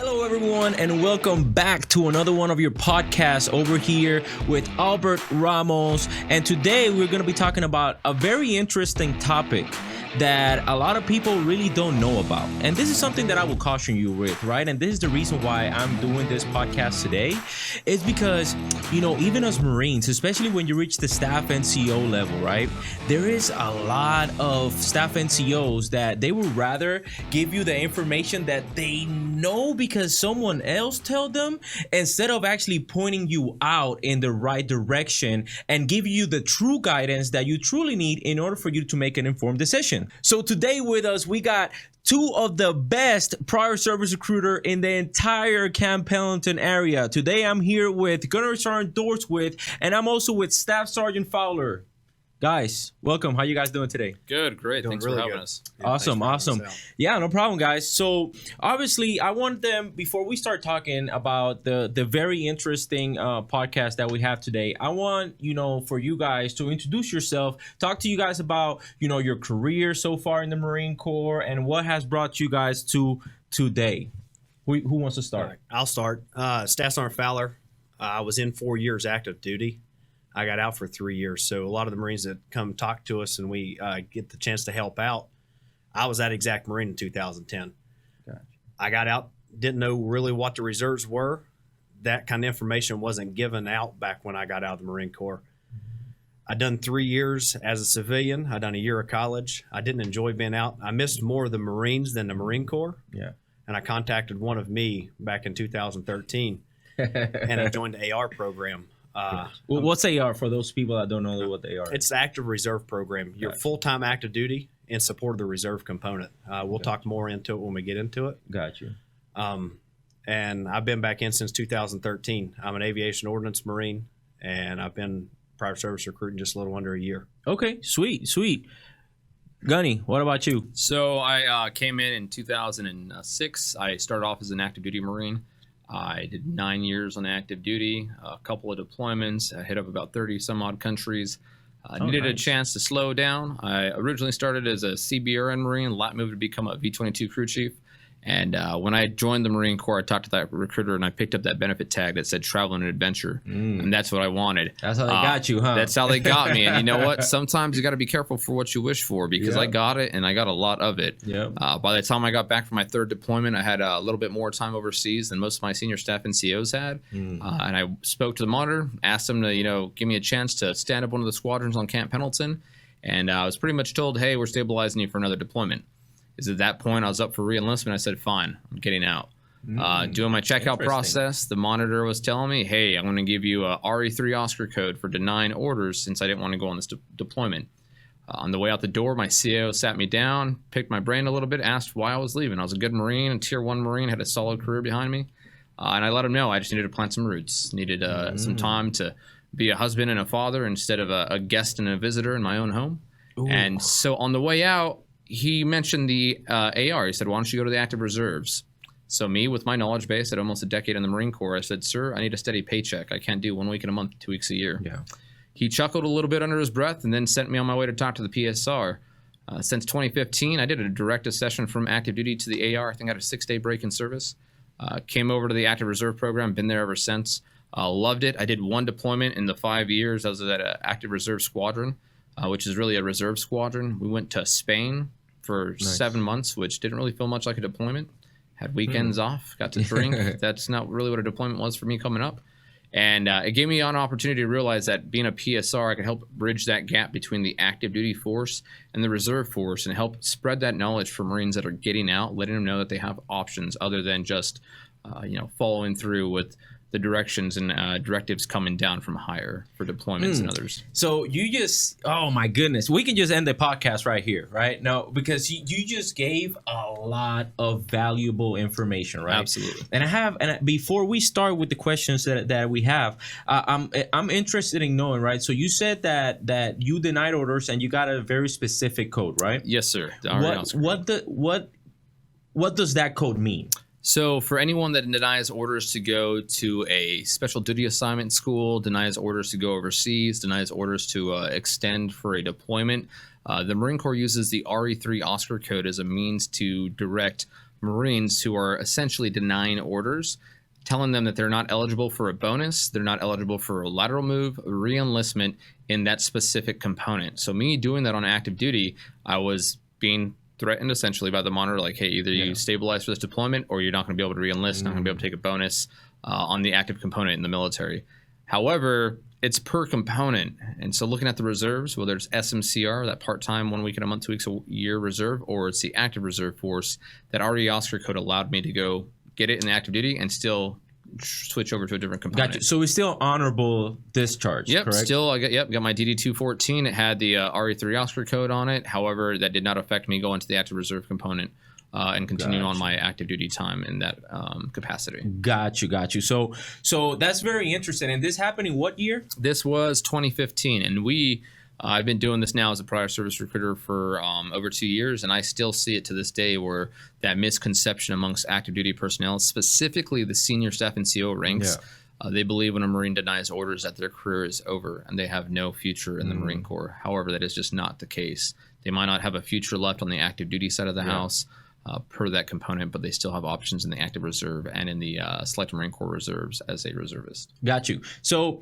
Hello, everyone, and welcome back to another one of your podcasts over here with Albert Ramos. And today we're going to be talking about a very interesting topic that a lot of people really don't know about. And this is something that I will caution you with, right? And this is the reason why I'm doing this podcast today is because, you know, even as Marines, especially when you reach the staff NCO level, right? There is a lot of staff NCOs that they would rather give you the information that they know because someone else told them instead of actually pointing you out in the right direction and give you the true guidance that you truly need in order for you to make an informed decision. So today with us, we got two of the best prior service recruiter in the entire Camp Pendleton area. Today, I'm here with Gunnery Sergeant Dorswith, and I'm also with Staff Sergeant Fowler. Guys, welcome. How you guys doing today? Good, great. Thanks for having us. Yeah, awesome. Yeah, no problem, guys. So obviously, I want them, before we start talking about the very interesting podcast that we have today, I want, for you guys to introduce yourself, talk to you guys about, your career so far in the Marine Corps and what has brought you guys to today. Who wants to start? Right, I'll start. Staff Sergeant Fowler. I was in 4 years active duty. I got out for 3 years. So a lot of the Marines that come talk to us and we get the chance to help out, I was that exact Marine in 2010. Gotcha. I got out, didn't know really what the reserves were. That kind of information wasn't given out back when I got out of the Marine Corps. I done 3 years as a civilian. I done a year of college. I didn't enjoy being out. I missed more of the Marines than the Marine Corps. Yeah. And I contacted one of me back in 2013 and I joined the AR program. Well, what's AR for those people that don't know what they are? It's the Active Reserve Program. You're full-time active duty in support of the reserve component. We'll talk more into it when we get into it. Got you. And I've been back in since 2013. I'm an Aviation Ordnance Marine, and I've been prior service recruiting just a little under a year. Okay, sweet. Gunny, what about you? So I came in 2006. I started off as an active duty Marine. I did 9 years on active duty, a couple of deployments. I hit up about 30 some odd countries. Needed a chance to slow down. I originally started as a CBRN Marine, moved to become a V-22 crew chief. And when I joined the Marine Corps, I talked to that recruiter and I picked up that benefit tag that said travel and adventure. And that's what I wanted. That's how they got you, huh? That's how they got me. And you know what? Sometimes you got to be careful for what you wish for because I got it and I got a lot of it. Yep. By the time I got back from my third deployment, I had a little bit more time overseas than most of my senior staff NCOs had. And I spoke to the monitor, asked them to, give me a chance to stand up one of the squadrons on Camp Pendleton. And I was pretty much told, hey, we're stabilizing you for another deployment. At that point, I was up for re-enlistment. I said, fine, I'm getting out. Doing my checkout process, the monitor was telling me, hey, I'm going to give you a RE3 Oscar code for denying orders since I didn't want to go on this deployment. On the way out the door, my CO sat me down, picked my brain a little bit, asked why I was leaving. I was a good Marine, a Tier 1 Marine, had a solid career behind me. And I let him know I just needed to plant some roots, needed some time to be a husband and a father instead of a guest and a visitor in my own home. Ooh. And so on the way out, he mentioned the AR. He said, why don't you go to the active reserves? So me, with my knowledge base at almost a decade in the Marine Corps, I said, sir, I need a steady paycheck. I can't do 1 week in a month, 2 weeks a year. Yeah. He chuckled a little bit under his breath and then sent me on my way to talk to the PSR. Since 2015, I did a direct session from active duty to the AR. I think I had a 6-day break in service. Came over to the active reserve program, been there ever since. Loved it. I did one deployment in the 5 years. I was at an active reserve squadron, which is really a reserve squadron. We went to Spain for 7 months, which didn't really feel much like a deployment. Had weekends off, got to drink. That's not really what a deployment was for me coming up. And it gave me an opportunity to realize that being a PSR, I could help bridge that gap between the active duty force and the reserve force and help spread that knowledge for Marines that are getting out, letting them know that they have options other than just, following through with the directions and directives coming down from higher for deployments and others. So you just, oh my goodness, we can just end the podcast right here, right? No, because you just gave a lot of valuable information, right? Absolutely. And before we start with the questions that we have, I'm interested in knowing, right? So you said that you denied orders and you got a very specific code, right? Yes, sir. What does that code mean? So for anyone that denies orders to go to a special duty assignment school, denies orders to go overseas, denies orders to extend for a deployment, the Marine Corps uses the RE3 Oscar code as a means to direct Marines who are essentially denying orders, telling them that they're not eligible for a bonus, they're not eligible for a lateral move, re-enlistment in that specific component. So me doing that on active duty, I was being threatened essentially by the monitor, like, hey, either you stabilize for this deployment or you're not going to be able to re-enlist, not going to be able to take a bonus on the active component in the military. However, it's per component. And so looking at the reserves, whether it's SMCR, that part-time 1 week and a month, 2 weeks a year reserve, or it's the active reserve force, that RE Oscar code allowed me to go get it in the active duty and still switch over to a different component. Gotcha. So it's still honorable discharge, Yep, correct? still, I got my DD-214. It had the RE3 Oscar code on it. However, that did not affect me going to the active reserve component and continue on my active duty time in that capacity. Got you. So that's very interesting. And this happened in what year? This was 2015, and I've been doing this now as a prior service recruiter for over 2 years, and I still see it to this day where that misconception amongst active duty personnel, specifically the senior staff and CO ranks, they believe when a Marine denies orders that their career is over and they have no future in the Marine Corps. However, that is just not the case. They might not have a future left on the active duty side of the house per that component, but they still have options in the active reserve and in the Select Marine Corps reserves as a reservist. Got you. So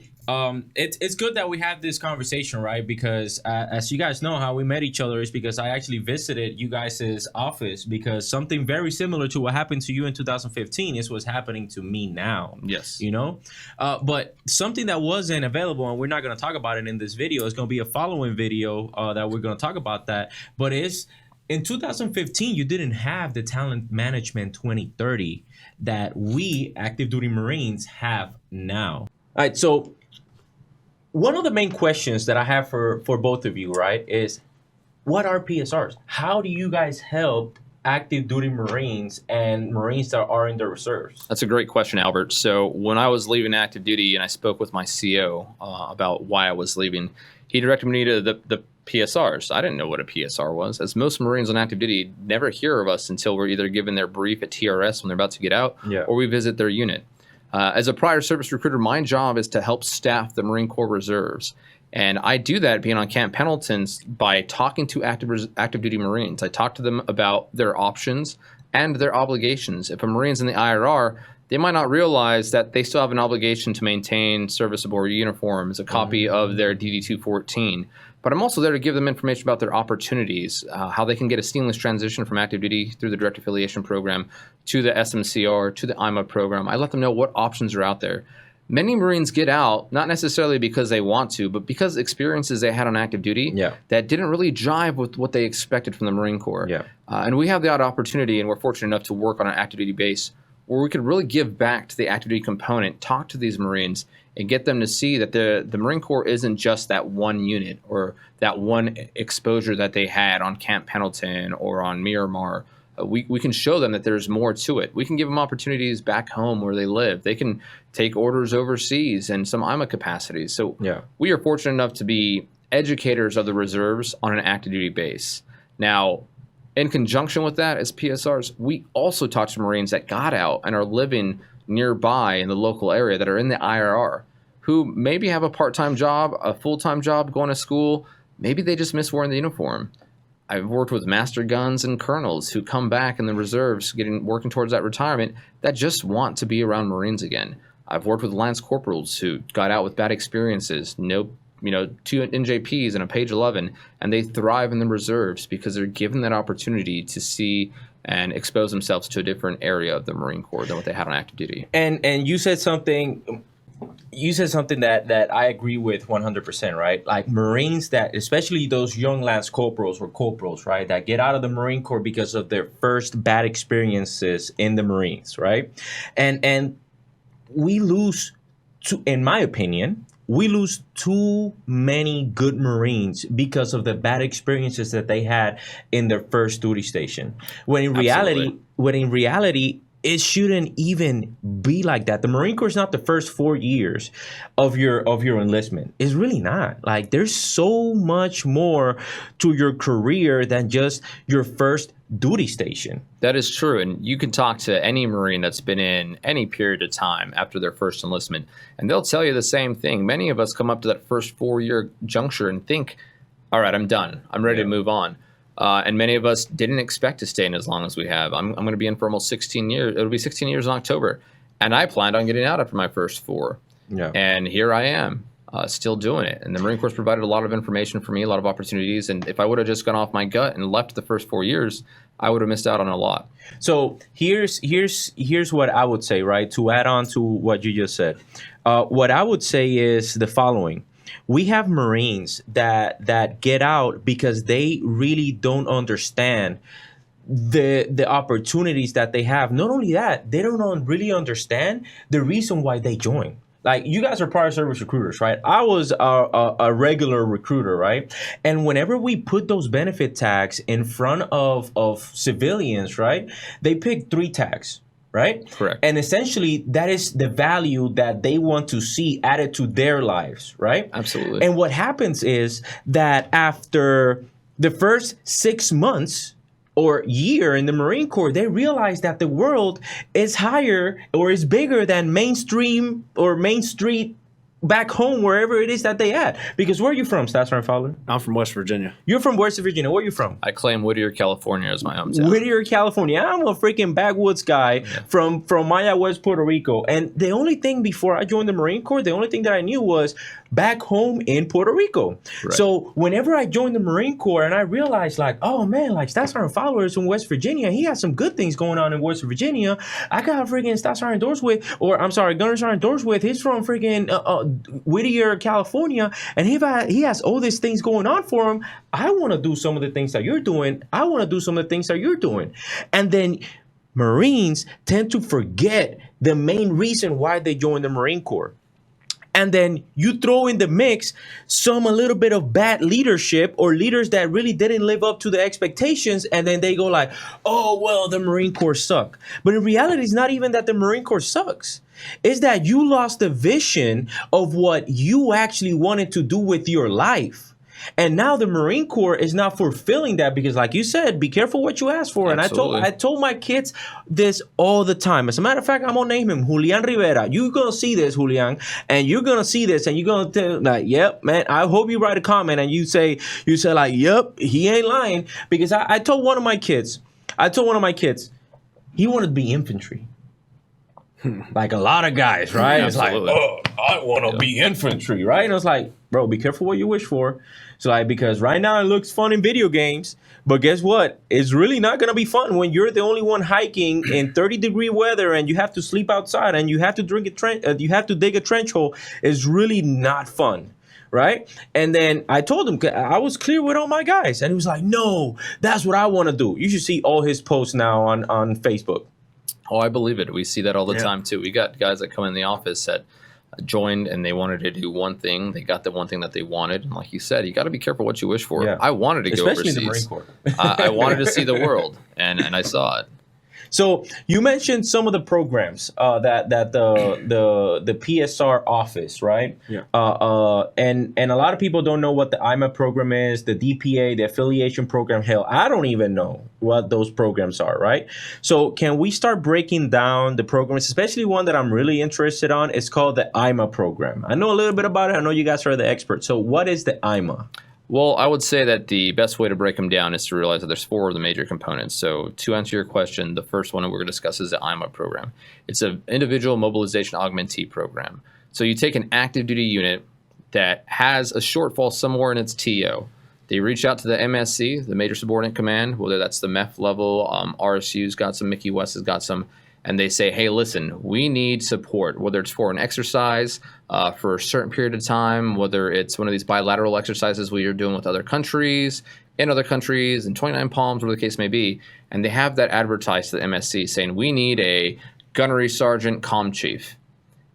it's good that we have this conversation, right? Because as you guys know, how we met each other is because I actually visited you guys' office, because something very similar to what happened to you in 2015 is what's happening to me now. Yes. You know? But something that wasn't available, and we're not going to talk about it in this video, it's going to be a following video that we're going to talk about that, but it's in 2015, you didn't have the talent management 2030 that we active duty Marines have now. All right, so one of the main questions that I have for both of you, right, is what are PSRs? How do you guys help active duty Marines and Marines that are in the reserves? That's a great question, Albert. So when I was leaving active duty and I spoke with my CO about why I was leaving, he directed me to the PSRs. I didn't know what a PSR was, as most Marines on active duty never hear of us until we're either given their brief at TRS when they're about to get out, or we visit their unit. As a prior service recruiter, my job is to help staff the Marine Corps reserves. And I do that being on Camp Pendleton's by talking to active duty Marines. I talk to them about their options and their obligations. If a Marine's in the IRR, they might not realize that they still have an obligation to maintain serviceable uniforms, a copy of their DD-214. But I'm also there to give them information about their opportunities, how they can get a seamless transition from active duty through the Direct Affiliation program to the SMCR, to the Ima Program. I let them know what options are out there. Many Marines get out, not necessarily because they want to, but because experiences they had on active duty that didn't really jive with what they expected from the Marine Corps. And we have the odd opportunity, and we're fortunate enough to work on an active duty base where we could really give back to the active duty component, talk to these Marines, and get them to see that the Marine Corps isn't just that one unit or that one exposure that they had on Camp Pendleton or on Miramar. We can show them that there's more to it. We can give them opportunities back home where they live. They can take orders overseas and some IMA capacities. So we are fortunate enough to be educators of the reserves on an active duty base. Now, in conjunction with that, as PSRs, we also talk to Marines that got out and are living nearby in the local area that are in the IRR, who maybe have a part-time job, a full-time job, going to school. Maybe they just miss wearing the uniform. I've worked with master guns and colonels who come back in the reserves, working towards that retirement, that just want to be around Marines again. I've worked with lance corporals who got out with bad experiences, 2 NJPs and a page 11, and they thrive in the reserves because they're given that opportunity to see and expose themselves to a different area of the Marine Corps than what they had on active duty. And you said something. You said something that I agree with 100%, right? Like Marines that, especially those young lance corporals or corporals, right, that get out of the Marine Corps because of their first bad experiences in the Marines, right? And we lose, in my opinion, we lose too many good Marines because of the bad experiences that they had in their first duty station. When in reality, it shouldn't even be like that. The Marine Corps is not the first 4 years of your enlistment. It's really not. Like, there's so much more to your career than just your first duty station. That is true. And you can talk to any Marine that's been in any period of time after their first enlistment, and they'll tell you the same thing. Many of us come up to that first 4 year juncture and think, all right, I'm done. I'm ready to move on. And many of us didn't expect to stay in as long as we have. I'm going to be in for almost 16 years. It'll be 16 years in October. And I planned on getting out after my first 4. Yeah. And here I am, still doing it. And the Marine Corps provided a lot of information for me, a lot of opportunities. And if I would have just gone off my gut and left the first 4 years, I would have missed out on a lot. So here's what I would say, right? To add on to what you just said. What I would say is the following. We have Marines that get out because they really don't understand the opportunities that they have. Not only that, they don't really understand the reason why they join. Like, you guys are prior service recruiters, right? I was a regular recruiter, right? And whenever we put those benefit tags in front of civilians, right, they pick 3 tags, right? Correct. And essentially, that is the value that they want to see added to their lives, right? Absolutely. And what happens is that after the first 6 months or year in the Marine Corps, they realize that the world is higher or is bigger than mainstream or Main Street back home, wherever it is that they at. Because where are you from, Staff Sergeant Fowler? I'm from West Virginia. You're from West Virginia. Where are you from? I claim Whittier, California as my hometown. Whittier, California. I'm a freaking backwoods guy from Maya, West Puerto Rico. And the only thing before I joined the Marine Corps, the only thing that I knew was back home in Puerto Rico. Right. So whenever I joined the Marine Corps and I realized, like, oh man, like Staff Sergeant Fowler is from West Virginia. He has some good things going on in West Virginia. I got freaking Staff Sergeant Dorswith, or I'm sorry, Gunner Sergeant Dorswith. He's from freaking Whittier, California, and he has all these things going on for him. I want to do some of the things that you're doing. I want to do some of the things that you're doing. And then Marines tend to forget the main reason why they joined the Marine Corps. And then you throw in the mix a little bit of bad leadership or leaders that really didn't live up to the expectations. And then they go like, oh, well, the Marine Corps suck. But in reality, it's not even that the Marine Corps sucks. It's that you lost the vision of what you actually wanted to do with your life. And now the Marine Corps is not fulfilling that because, like you said, be careful what you ask for. Absolutely. And I told my kids this all the time. As a matter of fact, I'm going to name him Julian Rivera. You're going to see this, Julian, and you're going to see this, and you're going to tell, like, yep, man, I hope you write a comment and you say like, yep, he ain't lying. Because I told one of my kids, he wanted to be infantry. Like a lot of guys, right? Absolutely. It's like, oh, I want to be infantry, right? And I was like, bro, be careful what you wish for. So like, because right now it looks fun in video games, but guess what? It's really not going to be fun when you're the only one hiking in 30-degree weather and you have to sleep outside and you have to you have to dig a trench hole. It's really not fun. Right. And then I told him, I was clear with all my guys, and he was like, no, that's what I want to do. You should see all his posts now on Facebook. Oh, I believe it. We see that all the time, too. We got guys that come in the office that joined and they wanted to do one thing. They got the one thing that they wanted. And like you said, you got to be careful what you wish for. Yeah. I wanted to go Especially overseas. in the Marine Corps. I wanted to see the world, and I saw it. So you mentioned some of the programs that the PSR office, right? Yeah. And a lot of people don't know what the Ima program is, the DPA, the Affiliation program. Hell, I don't even know what those programs are, right? So can we start breaking down the programs, especially one that I'm really interested on? It's called the Ima program. I know a little bit about it. I know you guys are the experts. So what is the Ima? Well, I would say that the best way to break them down is to realize that there's 4 of the major components. So to answer your question, the first one that we're going to discuss is the IMA program. It's an individual mobilization augmentee program. So you take an active duty unit that has a shortfall somewhere in its TO. They reach out to the MSC, the Major Subordinate Command, whether that's the MEF level, RSU's got some, Mickey West has got some, and they say, hey, listen, we need support, whether it's for an exercise for a certain period of time, whether it's one of these bilateral exercises where you're doing with other countries, in other countries, in 29 Palms, whatever the case may be. And they have that advertised to the MSC saying, we need a gunnery sergeant comm chief.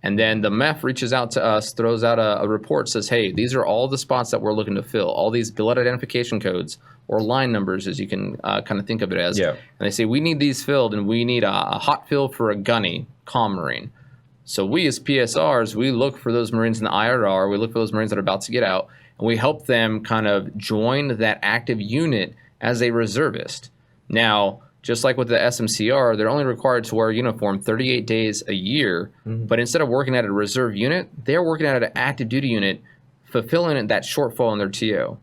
And then the MEF reaches out to us, throws out a report, says, hey, these are all the spots that we're looking to fill, all these billet identification codes or line numbers, as you can kind of think of it as. Yeah. And they say, we need these filled, and we need a hot fill for a gunny comm marine. So we as PSRs, we look for those Marines in the IRR, we look for those Marines that are about to get out, and we help them kind of join that active unit as a reservist. Now, just like with the SMCR, they're only required to wear a uniform 38 days a year. Mm-hmm. But instead of working at a reserve unit, they're working at an active duty unit, fulfilling that shortfall in their TO.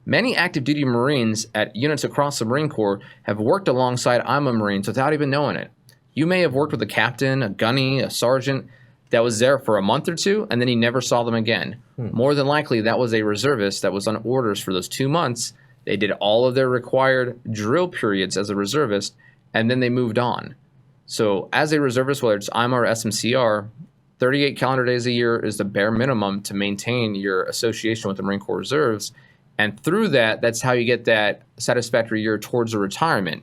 Many active duty Marines at units across the Marine Corps have worked alongside IMA Marines without even knowing it. You may have worked with a captain, a gunny, a sergeant that was there for a month or two, and then you never saw them again. More than likely, that was a reservist that was on orders for those 2 months. They did all of their required drill periods as a reservist, and then they moved on. So as a reservist, whether it's IMA or SMCR, 38 calendar days a year is the bare minimum to maintain your association with the Marine Corps Reserves. And through that, that's how you get that satisfactory year towards a retirement.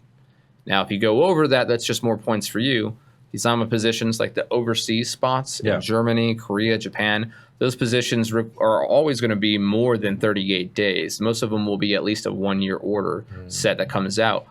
Now, if you go over that, that's just more points for you. These IMA positions, like the overseas spots in Germany, Korea, Japan, those positions are always going to be more than 38 days. Most of them will be at least a 1-year order set that comes out.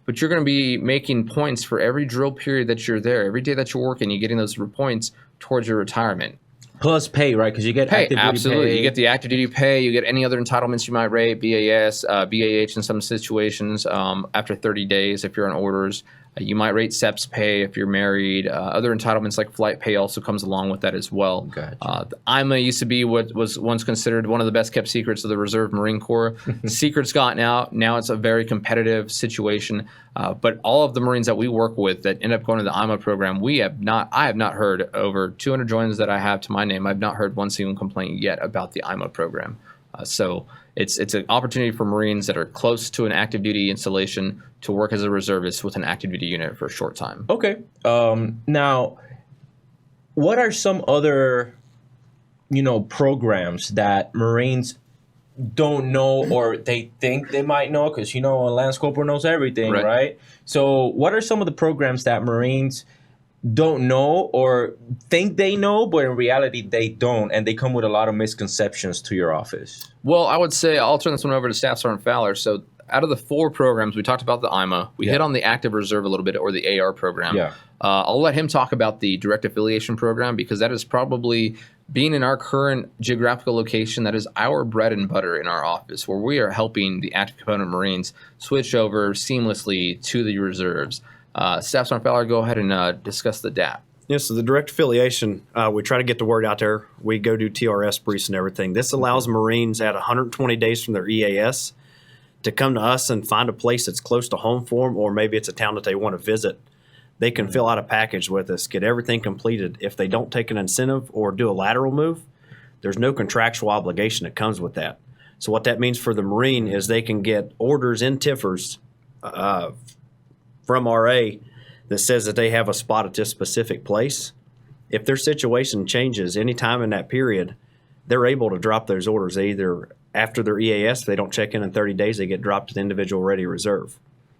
But you're going to be making points for every drill period that you're there. Every day that you're working, you're getting those points towards your retirement. Plus pay, right? Because you get pay, active absolutely. duty pay. You get the active duty pay. You get any other entitlements you might rate, BAS, BAH in some situations after 30 days if you're on orders. You might rate SEPS pay if you're married. Other entitlements like flight pay also comes along with that as well. Gotcha. The IMA used to be what was once considered one of the best kept secrets of the Reserve Marine Corps. The secret's gotten out. Now it's a very competitive situation. But all of the Marines that we work with that end up going to the IMA program, I have not heard over 200 joins that I have to my name. I've not heard one single complaint yet about the IMA program. So it's an opportunity for Marines that are close to an active duty installation to work as a reservist with an active duty unit for a short time. Okay. Now, what are some other, programs that Marines don't know or they think they might know? Because, a Lance Corporal knows everything, right? So what are some of the programs that Marines don't know or think they know, but in reality they don't, and they come with a lot of misconceptions to your office? Well, I would say I'll turn this one over to Staff Sergeant Fowler. So out of the 4 programs, we talked about the IMA. We hit on the active reserve a little bit, or the AR program. I'll let him talk about the direct affiliation program, because that is probably, being in our current geographical location, that is our bread and butter in our office, where we are helping the active component Marines switch over seamlessly to the reserves. Staff Sergeant Fowler, go ahead and discuss the DAP. Yeah, so the direct affiliation, we try to get the word out there. We go do TRS briefs and everything. This allows Marines at 120 days from their EAS to come to us and find a place that's close to home for them, or maybe it's a town that they want to visit. They can fill out a package with us, get everything completed. If they don't take an incentive or do a lateral move, there's no contractual obligation that comes with that. So what that means for the Marine is they can get orders in TIFRs from RA that says that they have a spot at this specific place. If their situation changes anytime in that period, they're able to drop those orders. They either, after their EAS, if they don't check in 30 days, they get dropped to the individual ready reserve.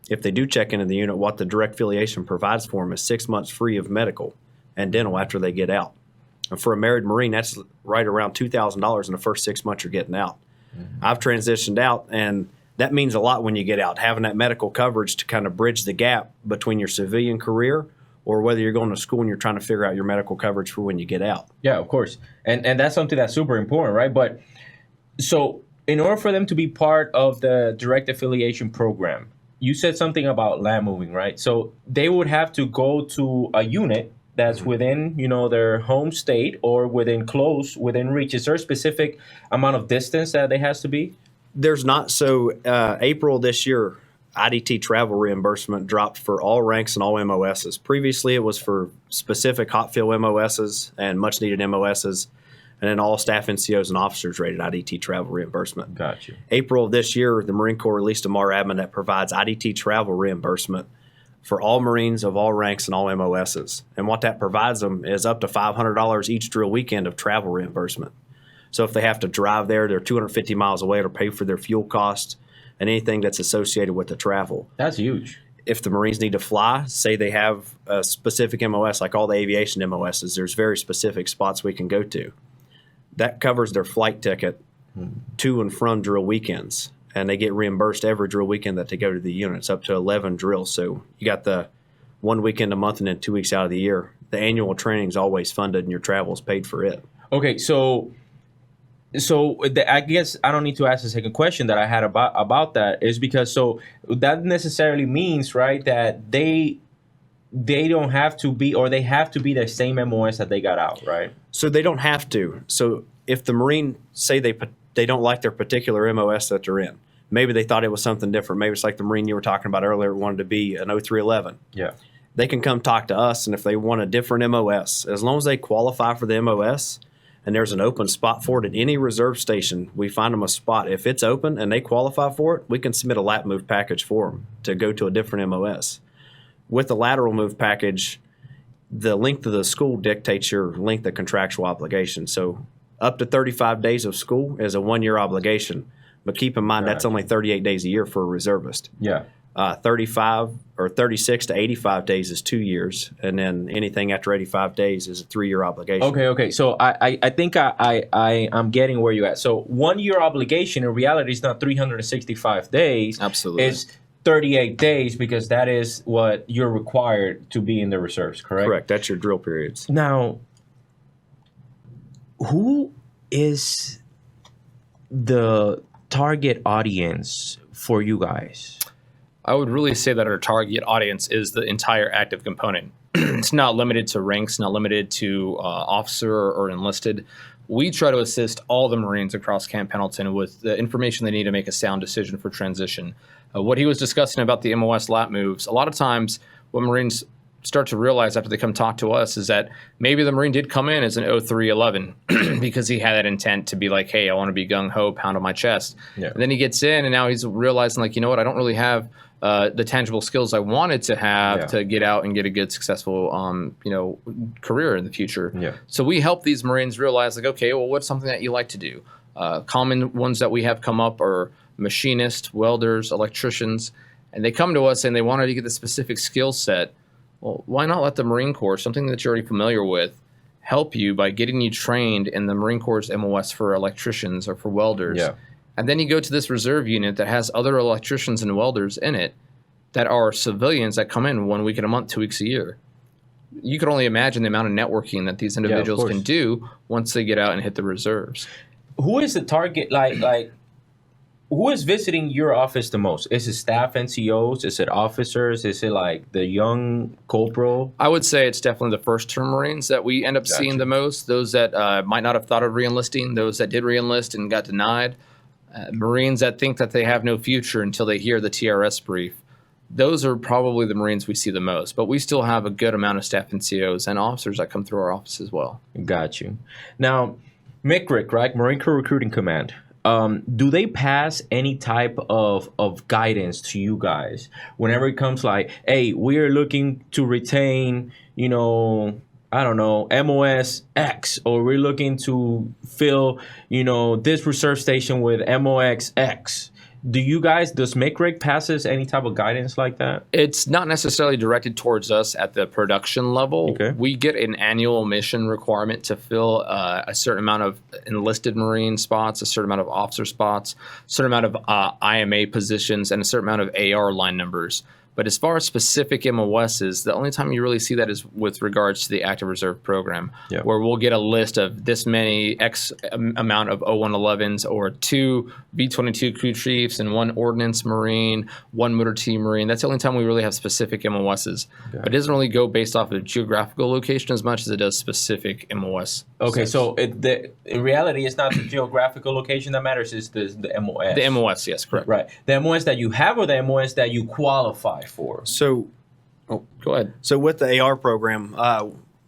If they do check into the unit, what the direct affiliation provides for them is 6 months free of medical and dental after they get out. And for a married Marine, that's right around $2,000 in the first 6 months you're getting out. I've transitioned out, and that means a lot when you get out, having that medical coverage to kind of bridge the gap between your civilian career or whether you're going to school and you're trying to figure out your medical coverage for when you get out. Yeah, of course. And that's something that's super important, right? But so in order for them to be part of the direct affiliation program, you said something about land moving, right? So they would have to go to a unit that's within, their home state or within reach. Is there a specific amount of distance that it has to be? There's not. So April this year, Idt Travel Reimbursement dropped for all ranks and all MOSs. Previously, it was for specific hot fill MOSs and much needed MOSs, and then all staff NCOs and officers rated Idt Travel Reimbursement. Gotcha. April of this year, the Marine Corps released a MAR admin that provides Idt Travel Reimbursement for all Marines of all ranks and all MOSs. And what that provides them is up to $500 each drill weekend of travel reimbursement. So if they have to drive there, they're 250 miles away, it'll pay for their fuel costs and anything that's associated with the travel. That's huge. If the Marines need to fly, say they have a specific MOS, like all the aviation MOSs, there's very specific spots we can go to. That covers their flight ticket to and from drill weekends. And they get reimbursed every drill weekend that they go to the units, up to 11 drills. So you got the 1 weekend a month and then 2 weeks out of the year. The annual training is always funded and your travel is paid for it. Okay, so I guess I don't need to ask the second question that I had about that, is because so that necessarily means, right, that they don't have to be, or they have to be the same MOS that they got out, right? So they don't have to. So if the Marine say they don't like their particular MOS that they're in, maybe they thought it was something different. Maybe it's like the Marine you were talking about earlier wanted to be an 0311. Yeah. They can come talk to us, and if they want a different MOS, as long as they qualify for the MOS and there's an open spot for it at any reserve station, we find them a spot. If it's open and they qualify for it, we can submit a lat move package for them to go to a different MOS. With the lateral move package, the length of the school dictates your length of contractual obligation. So up to 35 days of school is a 1-year obligation. But keep in mind, that's only 38 days a year for a reservist. Yeah. 35 or 36 to 85 days is 2 years, and then anything after 85 days is a 3-year obligation. Okay. So I think I'm getting where you're at. So 1 year obligation in reality is not 365 days. Absolutely. It's 38 days because that is what you're required to be in the reserves, correct? Correct. That's your drill periods. Now, who is the target audience for you guys? I would really say that our target audience is the entire active component. It's not limited to ranks, not limited to officer or enlisted. We try to assist all the Marines across Camp Pendleton with the information they need to make a sound decision for transition. What he was discussing about the MOS lat moves, a lot of times what Marines start to realize after they come talk to us is that maybe the Marine did come in as an 0311 because he had that intent to be like, hey, I want to be gung-ho, pound on my chest. Yeah. And then he gets in and now he's realizing like, you know what, I don't really have the tangible skills I wanted to have to get out and get a good, successful, career in the future. Yeah. So we help these Marines realize like, okay, well, what's something that you like to do? Common ones that we have come up are machinists, welders, electricians, and they come to us and they wanted to get the specific skill set. Well, why not let the Marine Corps, something that you're already familiar with, help you by getting you trained in the Marine Corps' MOS for electricians or for welders? Yeah. And then you go to this reserve unit that has other electricians and welders in it that are civilians that come in 1 week in a month, 2 weeks a year. You could only imagine the amount of networking that these individuals can do once they get out and hit the reserves. Who is the target? Like, who is visiting your office the most? Is it staff NCOs? Is it officers? Is it like the young corporal? I would say it's definitely the first-term Marines that we end up seeing the most. Those that might not have thought of re-enlisting, those that did re-enlist and got denied. Marines that think that they have no future until they hear the TRS brief. Those are probably the Marines we see the most. But we still have a good amount of staff NCOs and officers that come through our office as well. Got you. Now, MCRIC, right? Marine Corps Recruiting Command. Do they pass any type of guidance to you guys whenever it comes like, hey, we are looking to retain, I don't know, MOS X, or we're looking to fill, this reserve station with MOX X. Does MCRIC passes any type of guidance like that? It's not necessarily directed towards us at the production level. Okay. We get an annual mission requirement to fill a certain amount of enlisted Marine spots, a certain amount of officer spots, a certain amount of IMA positions, and a certain amount of AR line numbers. But as far as specific MOSs, the only time you really see that is with regards to the active reserve program, where we'll get a list of this many X amount of 0111s or 2 B-22 crew chiefs and 1 ordnance Marine, 1 motor T Marine. That's the only time we really have specific MOSs. Okay. But it doesn't really go based off of geographical location as much as it does specific MOS. Okay, so in reality, it's not the geographical location that matters, it's the MOS. The MOS, yes, correct. Right. The MOS that you have or the MOS that you qualify for? So, go ahead. So with the AR program,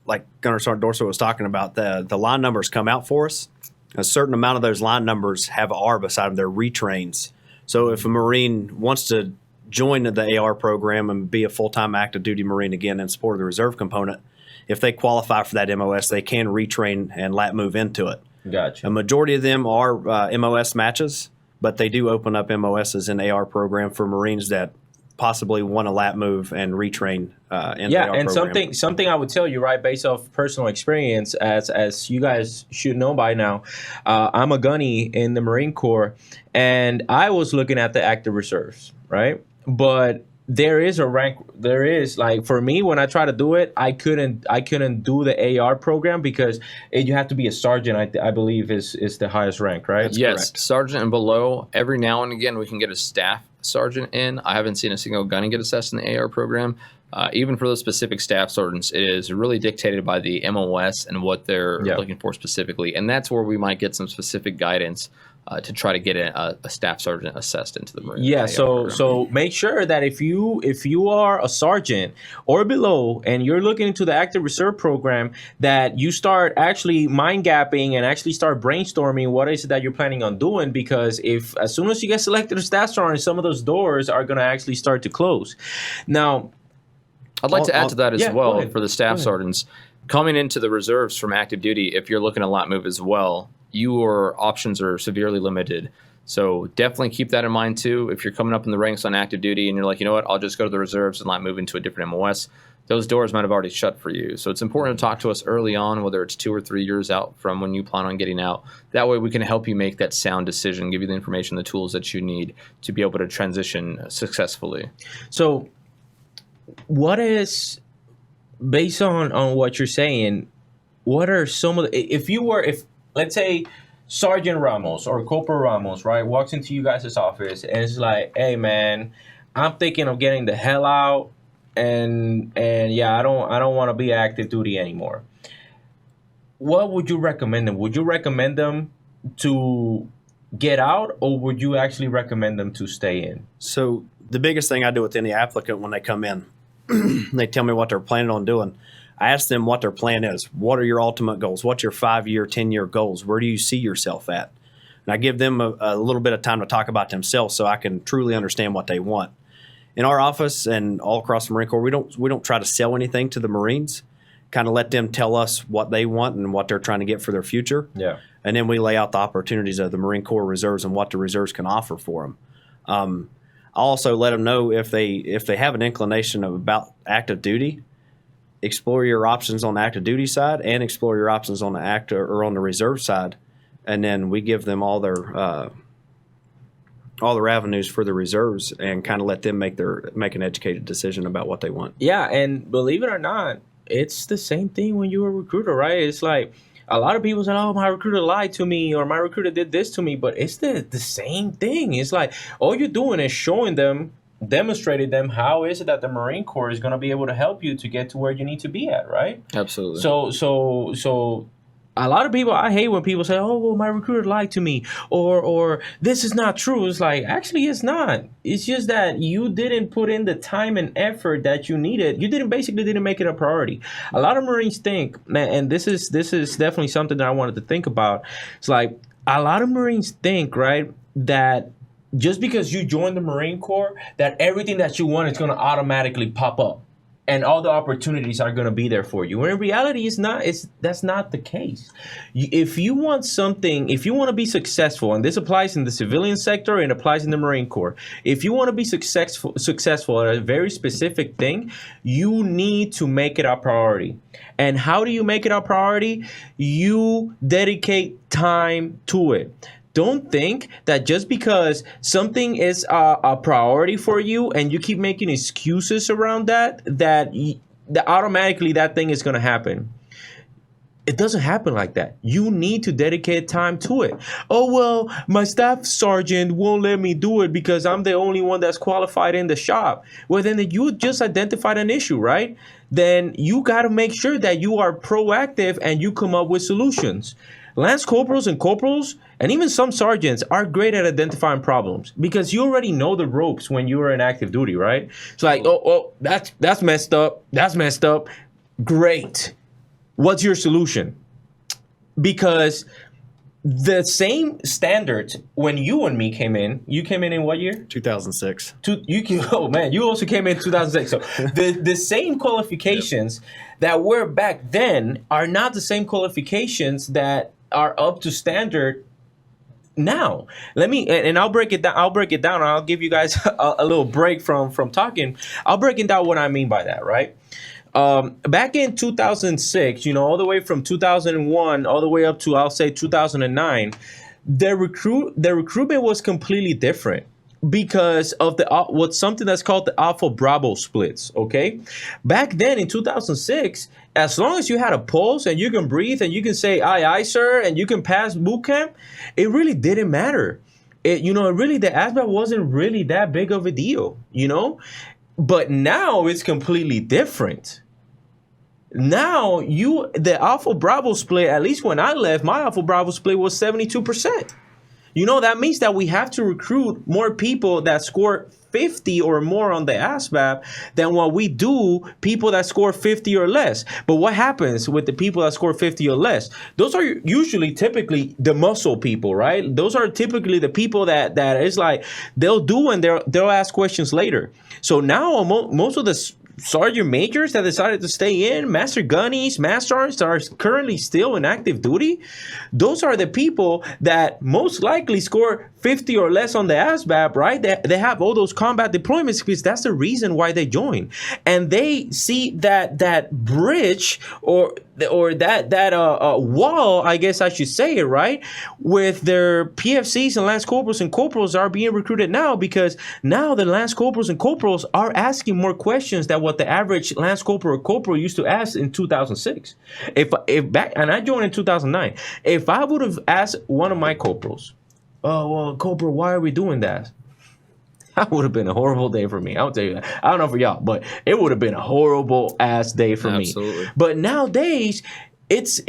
like Gunner Sergeant Dorso was talking about, the line numbers come out for us. A certain amount of those line numbers have R beside them. They're retrains. So if a Marine wants to join the AR program and be a full-time active duty Marine again in support of the reserve component, if they qualify for that MOS, they can retrain and lat move into it. Gotcha. A majority of them are MOS matches, but they do open up MOSs in the AR program for Marines that possibly want to lat move and retrain in the AR and program. something I would tell you, right, based off personal experience, as you guys should know by now, I'm a gunny in the Marine Corps, and I was looking at the active reserves, right? But there is a rank. There is, like, for me, when I try to do it, I couldn't do the AR program because you have to be a sergeant. I believe is the highest rank, right? Yes, correct. Sergeant and below. Every now and again, we can get a staff sergeant in. I haven't seen a single gunny get assessed in the AR program. Even for those specific staff sergeants, it is really dictated by the MOS and what they're looking for specifically, and that's where we might get some specific guidance. to try to get a staff sergeant assessed into the Marine. Yeah, program. so make sure that if you are a sergeant or below and you're looking into the active reserve program, that you start actually mind gapping and actually start brainstorming what is it that you're planning on doing, because if as soon as you get selected as staff sergeant, some of those doors are going to actually start to close. Now, I'd like to add to that as yeah, go well ahead. for the staff sergeants coming into the reserves from active duty. If you're looking to lat move as well, your options are severely limited. So definitely keep that in mind too. If you're coming up in the ranks on active duty and you're like, you know what, I'll just go to the reserves and lat move into a different MOS, those doors might have already shut for you. So it's important to talk to us early on, whether it's 2 or 3 years out from when you plan on getting out. That way we can help you make that sound decision, give you the information, the tools that you need to be able to transition successfully. So what is, based on what you're saying, what are some of the, if let's say Sergeant Ramos or Corporal Ramos, right, walks into you guys' office and is like, hey man, I'm thinking of getting the hell out, and yeah, I don't want to be active duty anymore. What would you recommend them? Would you recommend them to get out, or would you actually recommend them to stay in? So the biggest thing I do with any applicant when they come in, they tell me what they're planning on doing. I ask them what their plan is. What are your ultimate goals? What's your 5-year, 10-year goals? Where do you see yourself at? And I give them a little bit of time to talk about themselves so I can truly understand what they want. In our office and all across the Marine Corps, we don't try to sell anything to the Marines. Kind of let them tell us what they want and what they're trying to get for their future. Yeah. And then we lay out the opportunities of the Marine Corps Reserves and what the reserves can offer for them. I also let them know if they have an inclination about active duty, explore your options on the active duty side and explore your options on the active or on the reserve side, and then we give them all their avenues for the reserves and kind of let them make an educated decision about what they want. Yeah, and believe it or not, it's the same thing when you're a recruiter, right? It's like a lot of people say, oh, my recruiter lied to me, or my recruiter did this to me, but it's the same thing. It's like all you're doing is showing them, demonstrated them how is it that the Marine Corps is going to be able to help you to get to where you need to be at, right? Absolutely. So a lot of people, I hate when people say, oh, well, my recruiter lied to me, or this is not true. It's like, actually, it's not. It's just that you didn't put in the time and effort that you needed. You didn't make it a priority. A lot of Marines think, man, and this is definitely something that I wanted to think about. It's like a lot of Marines think, right, that just because you joined the Marine Corps, that everything that you want is going to automatically pop up and all the opportunities are going to be there for you. When in reality, that's not the case. If you want something, if you want to be successful, and this applies in the civilian sector and applies in the Marine Corps, if you want to be successful at a very specific thing, you need to make it a priority. And how do you make it a priority? You dedicate time to it. Don't think that just because something is a priority for you and you keep making excuses around that automatically that thing is going to happen. It doesn't happen like that. You need to dedicate time to it. Oh, well, my staff sergeant won't let me do it because I'm the only one that's qualified in the shop. Well, then you just identified an issue, right? Then you got to make sure that you are proactive and you come up with solutions. Lance corporals and corporals, and even some sergeants, are great at identifying problems because you already know the ropes when you are in active duty, right? It's like, oh, that's messed up. That's messed up. Great. What's your solution? Because the same standards when you and me came in, you came in what year? 2006. Oh man, you also came in 2006. So the same qualifications that were back then are not the same qualifications that are up to standard now. I'll break it down. I'll give you guys a little break from talking. I'll break it down what I mean by that, right? Back in 2006, all the way from 2001 all the way up to, I'll say, 2009, the recruitment was completely different because of something that's called the Alpha Bravo splits. Okay, back then in 2006, as long as you had a pulse and you can breathe and you can say aye aye sir and you can pass boot camp, it really didn't matter. The ASVAB wasn't really that big of a deal, But now it's completely different. Now the Alpha Bravo split, at least when I left, my Alpha Bravo split was 72%. You know, that means that we have to recruit more people that score 50 or more on the ASVAB than what we do people that score 50 or less. But what happens with the people that score 50 or less? Those are usually typically the muscle people, right? Those are typically the people that is like they'll do and they'll ask questions later. So now most of the sergeant majors that decided to stay in, master gunnies, master sergeants that are currently still in active duty, those are the people that most likely score 50 or less on the ASVAB, right? They have all those combat deployments because that's the reason why they join. And they see that bridge or that wall, I guess I should say it, right? With their PFCs and Lance Corporals and Corporals are being recruited now, because now the Lance Corporals and Corporals are asking more questions than what the average Lance Corporal or Corporal used to ask in 2006. If back, and I joined in 2009, if I would have asked one of my Corporals, "Oh, well, Corporal, why are we doing that?" That would have been a horrible day for me. I'll tell you that. I don't know for y'all, but it would have been a horrible ass day for me. But nowadays, it's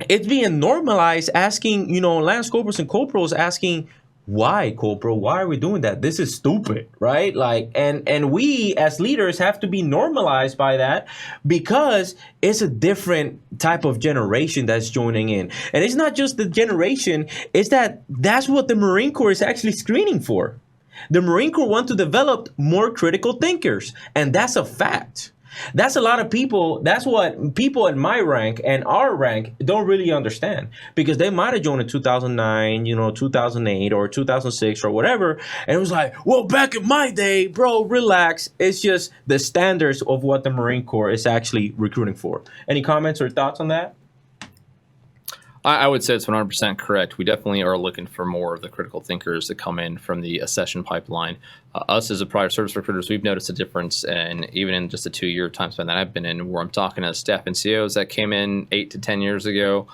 being normalized, asking, Lance Corporals and Corporals asking, "Why, Corporal? Why are we doing that? This is stupid," right? Like, and we as leaders have to be normalized by that, because it's a different type of generation that's joining in. And it's not just the generation, it's that's what the Marine Corps is actually screening for. The Marine Corps want to develop more critical thinkers, and that's a fact. That's a lot of people. That's what people in my rank and our rank don't really understand, because they might have joined in 2009, 2008 or 2006 or whatever. And it was like, well, back in my day, bro, relax. It's just the standards of what the Marine Corps is actually recruiting for. Any comments or thoughts on that? I would say it's 100% correct. We definitely are looking for more of the critical thinkers that come in from the accession pipeline. Us as a prior service recruiters, we've noticed a difference, and even in just a 2-year time span that I've been in, where I'm talking to staff NCOs that came in 8 to 10 years ago,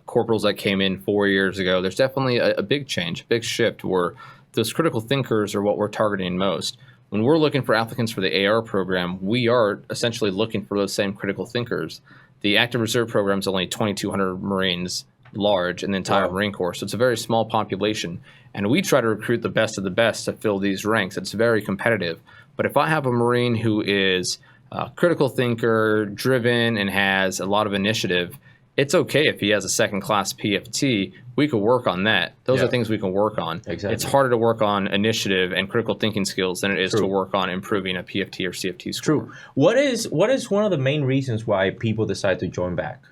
corporals that came in 4 years ago. There's definitely a big change, a big shift, where those critical thinkers are what we're targeting most. When we're looking for applicants for the AR program, we are essentially looking for those same critical thinkers. The active reserve program is only 2,200 Marines large in the entire Marine Corps, so it's a very small population, and we try to recruit the best of the best to fill these ranks. It's very competitive. But if I have a Marine who is a critical thinker, driven, and has a lot of initiative, it's okay if he has a second class PFT. We could work on that. Those are things we can work on. Exactly. It's harder to work on initiative and critical thinking skills than it is to work on improving a PFT or CFT score. True. What is one of the main reasons why people decide to join back?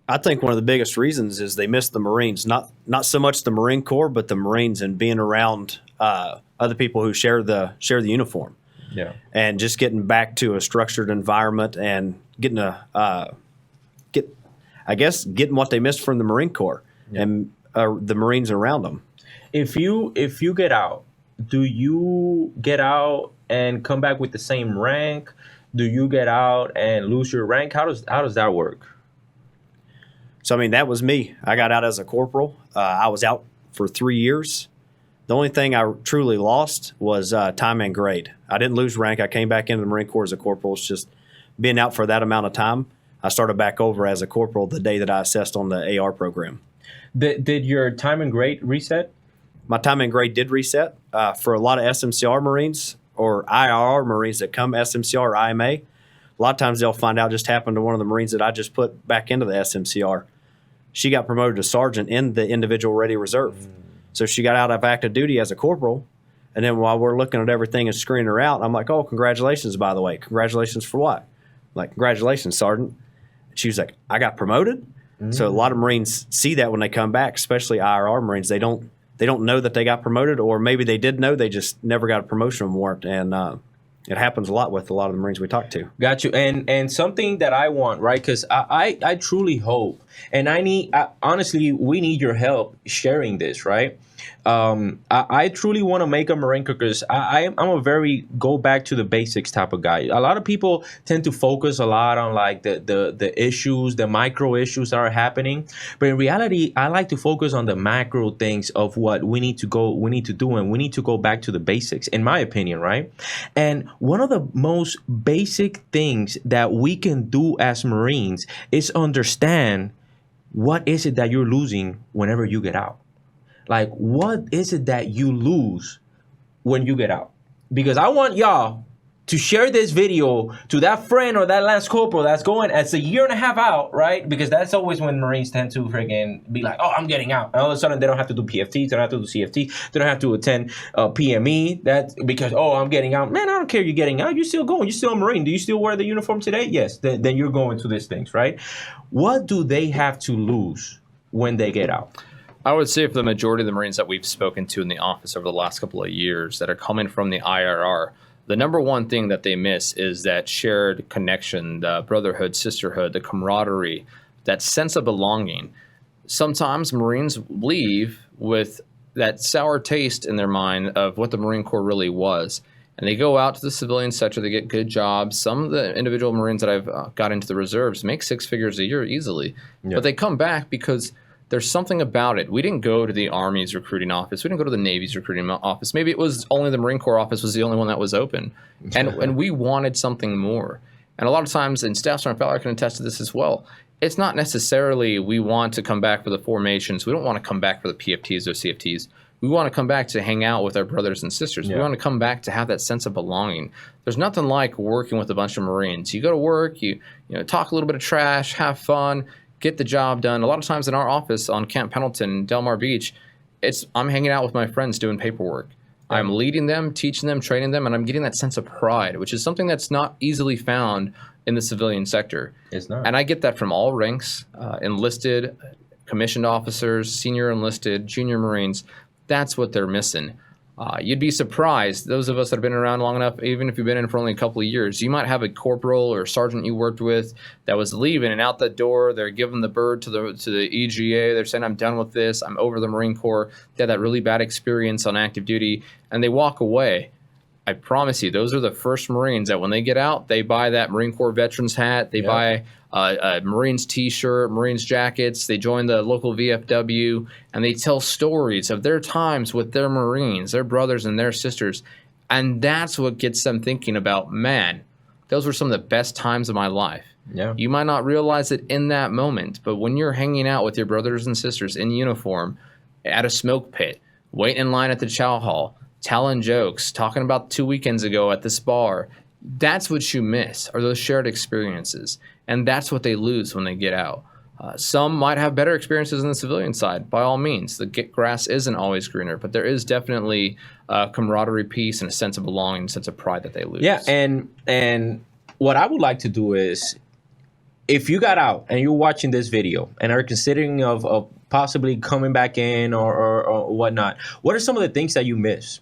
I think one of the biggest reasons is they miss the Marines. Not so much the Marine Corps, but the Marines, and being around other people who share the uniform. Yeah. And just getting back to a structured environment and getting getting what they missed from the Marine Corps and the Marines around them. If you get out, do you get out and come back with the same rank? Do you get out and lose your rank? How does that work? So, I mean, that was me. I got out as a corporal. I was out for 3 years. The only thing I truly lost was time and grade. I didn't lose rank. I came back into the Marine Corps as a corporal. It's just being out for that amount of time. I started back over as a corporal the day that I assessed on the AR program. Did your time and grade reset? My time and grade did reset. For a lot of SMCR Marines or IRR Marines that come SMCR or IMA, a lot of times they'll find out just happened to one of the Marines that I just put back into the SMCR. She got promoted to sergeant in the individual ready reserve. So she got out of active duty as a corporal. And then while we're looking at everything and screening her out, I'm like, "Oh, congratulations, by the way. Congratulations for what?" I'm like, "Congratulations, sergeant." She was like, "I got promoted." So a lot of Marines see that when they come back, especially IRR Marines. They don't know that they got promoted, or maybe they did know, they just never got a promotion warrant. And it happens a lot with a lot of the Marines we talk to. Got you. And something that I want, right? Because I truly hope, and honestly, we need your help sharing this, right? I truly want to make a Marine Corps, because I'm a very go back to the basics type of guy. A lot of people tend to focus a lot on like the issues, the micro issues that are happening. But in reality, I like to focus on the macro things of what we need to do, and we need to go back to the basics, in my opinion, right? And one of the most basic things that we can do as Marines is understand what is it that you're losing whenever you get out. like, what is it that you lose when you get out? Because I want y'all to share this video to that friend or that Lance Corporal that's going as a year and a half out, right? Because that's always when Marines tend to freaking be like, oh, I'm getting out. And all of a sudden, they don't have to do PFT, they don't have to do CFT, they don't have to attend PME. That's because, oh, I'm getting out. Man, I don't care you're getting out. You're still going. You're still a Marine. Do you still wear the uniform today? Yes. Then you're going to these things, right? What do they have to lose when they get out? I would say for the majority of the Marines that we've spoken to in the office over the last couple of years that are coming from the IRR, the number one thing that they miss is that shared connection, the brotherhood, sisterhood, the camaraderie, that sense of belonging. Sometimes Marines leave with that sour taste in their mind of what the Marine Corps really was. And they go out to the civilian sector, they get good jobs. Some of the individual Marines that I've got into the reserves make 6 figures a year easily. Yeah. But they come back because there's something about it. We didn't go to the Army's recruiting office. We didn't go to the Navy's recruiting office. Maybe it was only the Marine Corps office was the only one that was open. And we wanted something more. And a lot of times, and Staff Sergeant Fowler can attest to this as well, it's not necessarily we want to come back for the formations. We don't want to come back for the PFTs or CFTs. We want to come back to hang out with our brothers and sisters. Yeah. We want to come back to have that sense of belonging. There's nothing like working with a bunch of Marines. You go to work, you talk a little bit of trash, have fun, get the job done. A lot of times in our office on Camp Pendleton, Del Mar Beach, I'm hanging out with my friends doing paperwork. Yeah. I'm leading them, teaching them, training them, and I'm getting that sense of pride, which is something that's not easily found in the civilian sector. It's not. And I get that from all ranks, enlisted, commissioned officers, senior enlisted, junior Marines. That's what they're missing. You'd be surprised, those of us that have been around long enough, even if you've been in for only a couple of years, you might have a corporal or sergeant you worked with that was leaving, and out the door, they're giving the bird to the EGA. They're saying, I'm done with this. I'm over the Marine Corps. They had that really bad experience on active duty, and they walk away. I promise you, those are the first Marines that when they get out, they buy that Marine Corps veterans hat. They buy a Marines t-shirt, Marines jackets. They join the local VFW, and they tell stories of their times with their Marines, their brothers and their sisters. And that's what gets them thinking about, man, those were some of the best times of my life. Yeah. You might not realize it in that moment, but when you're hanging out with your brothers and sisters in uniform at a smoke pit, waiting in line at the chow hall, telling jokes, talking about 2 weekends ago at this bar, that's what you miss, are those shared experiences. And that's what they lose when they get out. Some might have better experiences on the civilian side, by all means. The grass isn't always greener, but there is definitely a camaraderie piece and a sense of belonging, a sense of pride that they lose. Yeah, and what I would like to do is, if you got out and you're watching this video and are considering of possibly coming back in or whatnot, what are some of the things that you miss?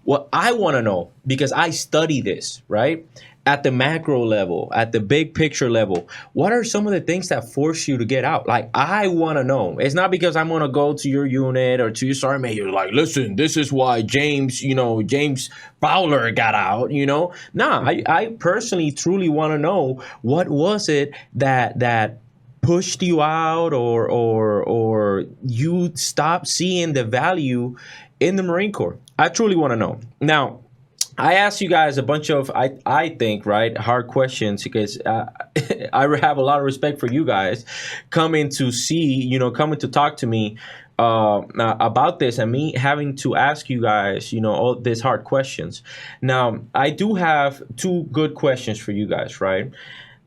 What I want to know, because I study this, right? At the macro level, at the big picture level, what are some of the things that force you to get out? Like, I want to know. It's not because I'm going to go to your unit or to your sergeant major, like, listen, this is why James Fowler got out, Nah, I personally, truly want to know, what was it that pushed you out or you stopped seeing the value in the Marine Corps? I truly want to know. Now, I asked you guys a bunch of, I think, right, hard questions, because I have a lot of respect for you guys coming to talk to me about this, and me having to ask you guys, all these hard questions. Now, I do have 2 good questions for you guys, right?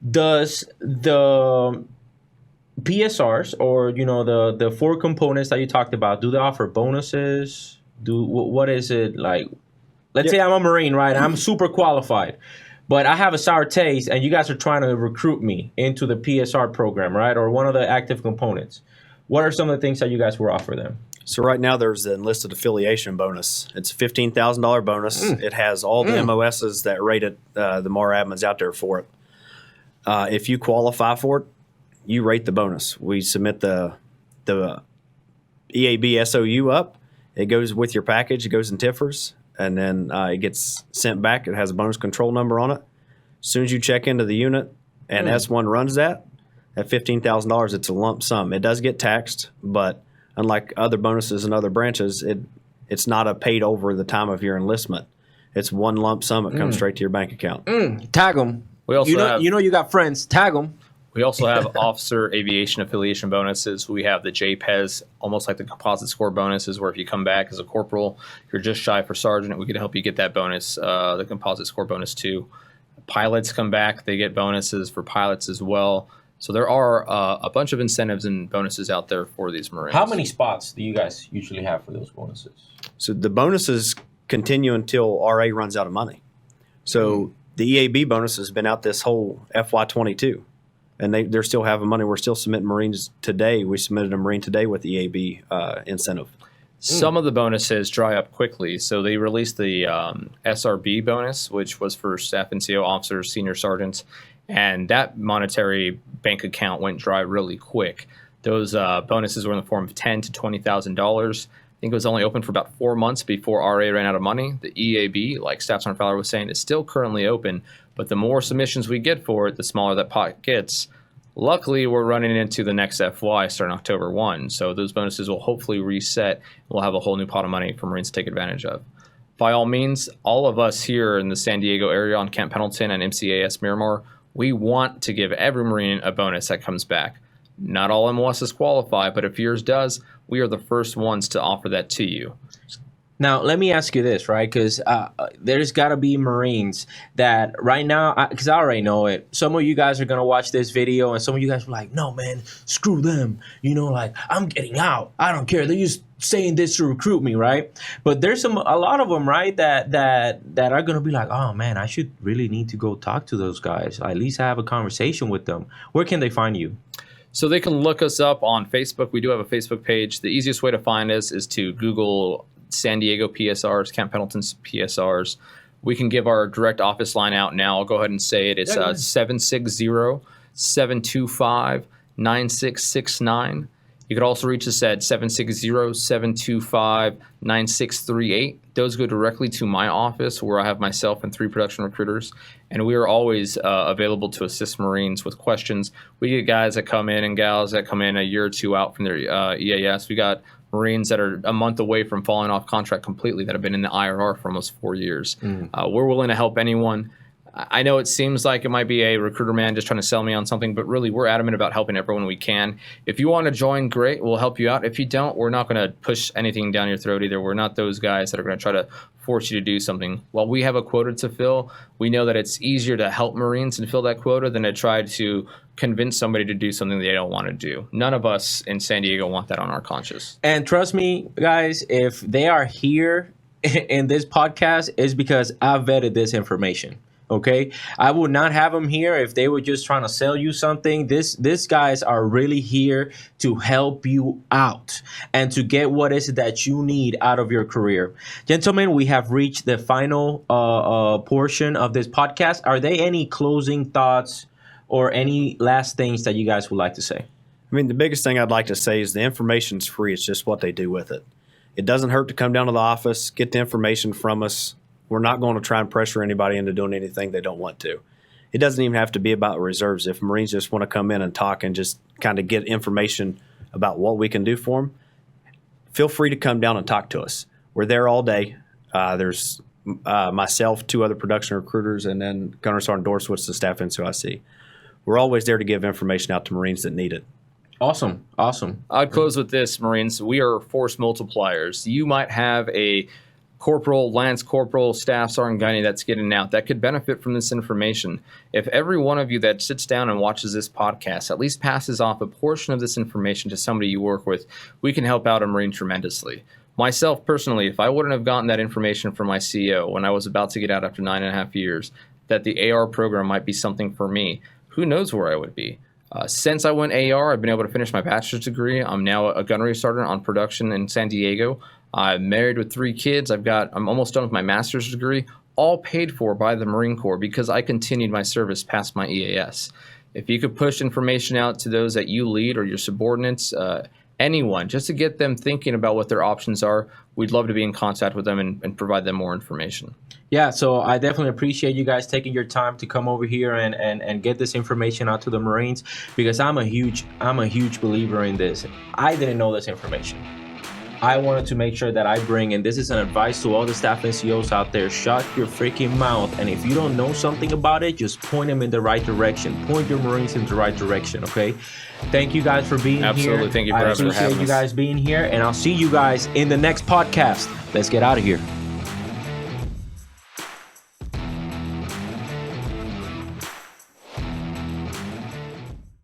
Does the PSRs, or, the 4 components that you talked about, do they offer bonuses? What is it like? Let's say I'm a Marine, right? I'm super qualified, but I have a sour taste, and you guys are trying to recruit me into the PSR program, right? Or one of the active components. What are some of the things that you guys will offer them? So right now there's the Enlisted Affiliation bonus. It's a $15,000 bonus. It has all the MOSs that rated the MAR admins out there for it. If you qualify for it, you rate the bonus. We submit the EAB SOU up. It goes with your package. It goes in TIFRs. And then it gets sent back. It has a bonus control number on it. As soon as you check into the unit and S1 runs that, at $15,000, it's a lump sum. It does get taxed, but unlike other bonuses in other branches, it's not a paid over the time of your enlistment. It's one lump sum. It comes straight to your bank account. Tag them. We also you got friends. Tag them. We also have officer aviation affiliation bonuses. We have the JPES, almost like the composite score bonuses, where if you come back as a corporal, you're just shy for sergeant, we can help you get that bonus, the composite score bonus too. Pilots come back, they get bonuses for pilots as well. So there are a bunch of incentives and bonuses out there for these Marines. How many spots do you guys usually have for those bonuses? So the bonuses continue until RA runs out of money. So the EAB bonus has been out this whole FY22, and they're still having money. We're still submitting Marines today. We submitted a Marine today with the EAB incentive. Some of the bonuses dry up quickly. So they released the SRB bonus, which was for staff NCO officers, senior sergeants, and that monetary bank account went dry really quick. Those bonuses were in the form of $10,000 to $20,000. I think it was only open for about 4 months before RA ran out of money. The EAB, like Staff Sergeant Fowler was saying, is still currently open, but the more submissions we get for it, the smaller that pot gets. Luckily, we're running into the next FY starting October 1, so those bonuses will hopefully reset. We'll have a whole new pot of money for Marines to take advantage of. By all means, all of us here in the San Diego area on Camp Pendleton and MCAS Miramar, we want to give every Marine a bonus that comes back. Not all MOSs qualify, but if yours does, we are the first ones to offer that to you. Now, let me ask you this, right? Because there's got to be Marines that right now, because I already know it, some of you guys are going to watch this video and some of you guys are like, no, man, screw them. You know, like, I'm getting out. I don't care. They're just saying this to recruit me, right? But there's a lot of them, right, that are going to be like, oh, man, I should really need to go talk to those guys. At least have a conversation with them. Where can they find you? So they can look us up on Facebook. We do have a Facebook page. The easiest way to find us is to Google San Diego PSRs, Camp Pendleton's PSRs. We can give our direct office line out now. I'll go ahead and say it. It's 760-725-9669. You could also reach us at 760-725-9638. Those go directly to my office where I have myself and 3 production recruiters. And we are always available to assist Marines with questions. We get guys that come in and gals that come in a year or 2 out from their EAS. We got Marines that are a month away from falling off contract completely that have been in the IRR for almost 4 years. We're willing to help anyone. I know it seems like it might be a recruiter man just trying to sell me on something, but really we're adamant about helping everyone we can. If you want to join, great, we'll help you out. If you don't, we're not going to push anything down your throat either. We're not those guys that are going to try to force you to do something. While we have a quota to fill, we know that it's easier to help Marines and fill that quota than to try to convince somebody to do something they don't want to do. None of us in San Diego want that on our conscience. And trust me, guys, if they are here in this podcast, it's because I vetted this information. Okay, I would not have them here if they were just trying to sell you something. This guys are really here to help you out and to get what is it that you need out of your career. Gentlemen, we have reached the final portion of this podcast. Are there any closing thoughts or any last things that you guys would like to say? I mean, the biggest thing I'd like to say is the information's free. It's just what they do with it. It doesn't hurt to come down to the office, get the information from us. We're not going to try and pressure anybody into doing anything they don't want to. It doesn't even have to be about reserves. If Marines just want to come in and talk and just kind of get information about what we can do for them, feel free to come down and talk to us. We're there all day. There's myself, 2 other production recruiters, and then Gunner Sergeant Dorswitz, the staff NCOIC. We're always there to give information out to Marines that need it. Awesome. I'd close with this, Marines. We are force multipliers. You might have a corporal, lance corporal, staff sergeant, gunny that's getting out that could benefit from this information. If every one of you that sits down and watches this podcast at least passes off a portion of this information to somebody you work with, we can help out a Marine tremendously. Myself personally, if I wouldn't have gotten that information from my CEO when I was about to get out after 9.5 years, that the AR program might be something for me, who knows where I would be. Since I went AR, I've been able to finish my bachelor's degree. I'm now a gunnery sergeant on production in San Diego. I'm married with 3 kids. I'm almost done with my master's degree, all paid for by the Marine Corps because I continued my service past my EAS. If you could push information out to those that you lead or your subordinates, anyone, just to get them thinking about what their options are, we'd love to be in contact with them and provide them more information. Yeah, so I definitely appreciate you guys taking your time to come over here and get this information out to the Marines because I'm a huge believer in this. I didn't know this information. I wanted to make sure that I bring, and this is an advice to all the staff NCOs out there, shut your freaking mouth. And if you don't know something about it, just point them in the right direction. Point your Marines in the right direction, okay? Thank you guys for being here. Absolutely. Thank you for having us. I appreciate you guys being here, and I'll see you guys in the next podcast. Let's get out of here.